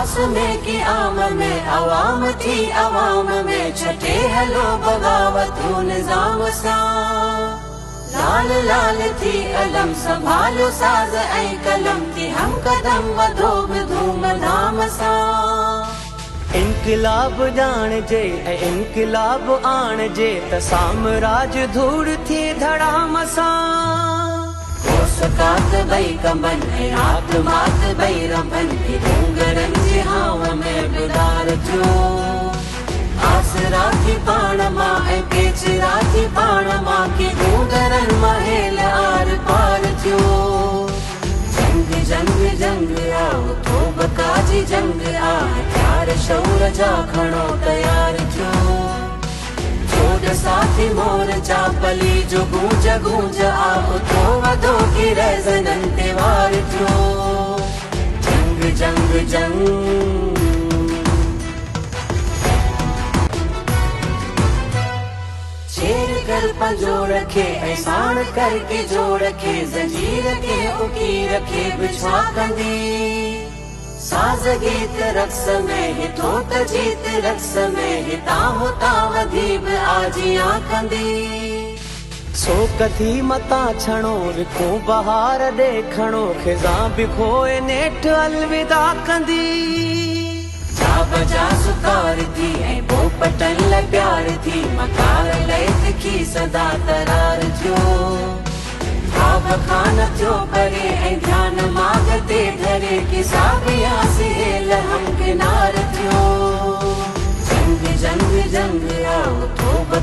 आस में कि आम में अवाम थी अवाम में छठे हलो बगावत निजाम सा लाल लाल थी अलम संभालो साज ऐं कलम थी हम कदम वधो बि धूम धाम सा इनकलाब जान जे इनकलाब आण जे त साम्राज्य धूड़ थी धड़ाम सा कात बई कमन ऐं आत मात बई रमन की डूंगरन जे हाव में बिदार थियो आसरा थी पाण मां ऐं पेचरा थी पाण मां की डूंगरन महेल आर पार थियो जंग जंग जंग आओ तोबका जी जंग आ हथियार शौर जा खणो तयार थियो साथी मोर्चा पली जो गूंज गूंज आओ तो वधो की रेज़नन ते वार थियो जंग जंग जंग शेर कर पंजो रखे ऐं साण करके जो रखे जंजीर के उकी रखे बिछा कंदी साज गीत रक्स में हितो त जीत रक्स में हिता होता वधीब आजियां कंदी सो कथी मता छणो विको बहार देखणो खिजा बिखोए नेठ अलविदा कंदी जा बजा सुकार थी ऐं पोपटन लाइ प्यार थी मकार लय तिखी सदा तरार थियो भाव खान थियो परे ऐं ध्यान माग ते धरे किसा बिया सिहेल हम किनार थियो जंग जंग जंग आओ तो